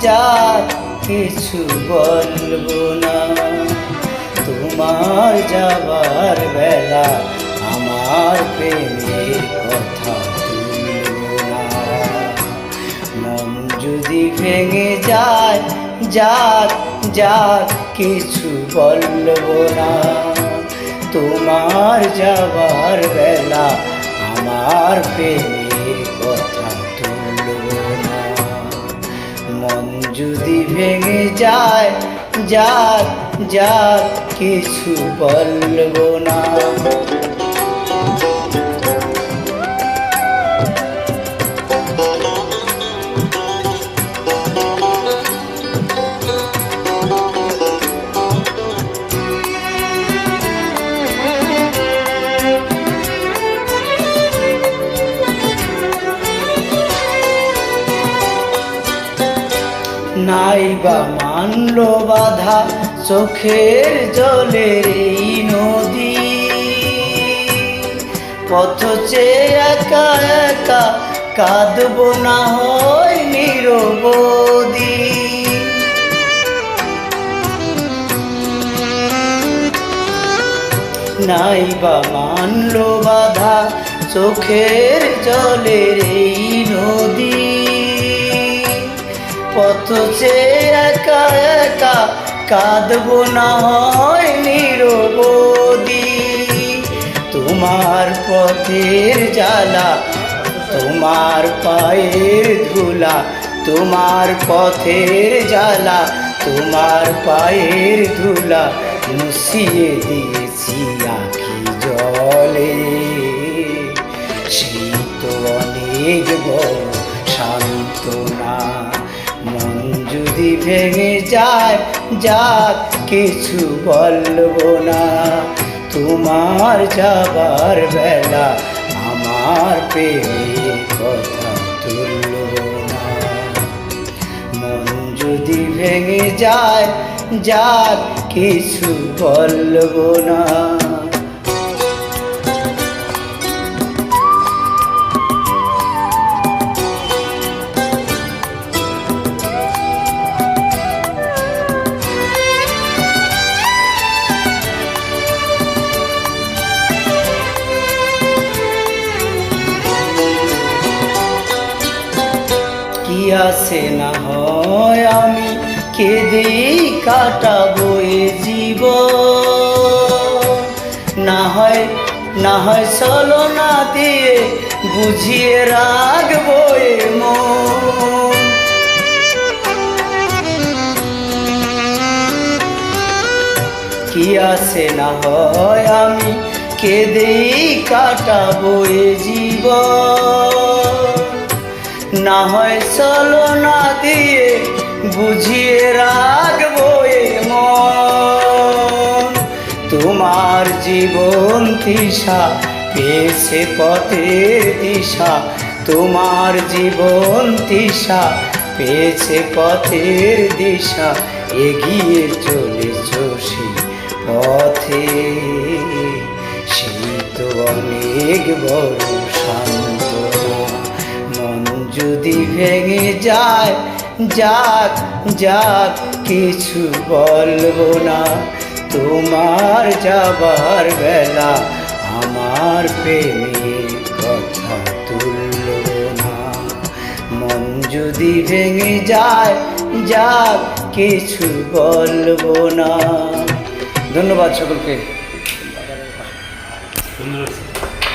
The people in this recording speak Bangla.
যাক কিছু বলবো না। তোমার যাবার বেলা আমার প্রেমের কথা তুলবো না। মন যদি ভেঙে যায় যাক যাক কিছু বলবো না। তোমার যাবার বেলা আমার প্রেমের কথা তুলবো না। মন যদি ভেঙে যায় যাক যাক কিছু বলবো না। নাই বা মানলো বাধা চোখের জলের এই নদী, পথ চেয়ে একা একা কাঁদবো না হয় নিরবধি। নাই বা মানলো বাধা চোখের জলের এই নদী, পথ চেয়ে একা একা কাঁদবো না হয় নিরবধি। তোমার পথের জ্বালা তোমার পায়ের ধুলা, তোমার পথের জ্বালা তোমার পায়ের ধুলা মুছিয়ে দিয়েছি আঁখি জলে। সেই তো অনেক বড় সান্ত্বনা। মন যদি ভেঙে যায় যাক কিছু বলবো না। তোমার যাবার বেলা আমার প্রেমের কথা তুলবো না। মন যদি ভেঙে যায় যাক কিছু বলবো না। কি আছে না হয় আমি কেঁদেই কাটাবো এ জীবন। না হয় ছলনা দিয়ে বুঝিয়ে রাখবো এ মন। কি আছে না হয় আমি কেঁদেই কাটাবো এ জীবন। না হয় ছলনা দিয়ে বুঝিয়ে রাখবো এ মন। তোমার জীবন তৃষা পেয়েছে পথের দিশা, তোমার জীবন তৃষা পেয়েছে পথের দিশা। এগিয়ে চলেছ সেই পথে, সেই তো অনেক বড় সান্ত্বনা। মন যদি ভেঙে যায় যাক যাক কিছু বলবো না। তোমার যাবার বেলা আমার প্রেমের কথা তুলবো না। মন যদি ভেঙে যায় যাক কিছু বলবো না। ধন্যবাদ সকলকে।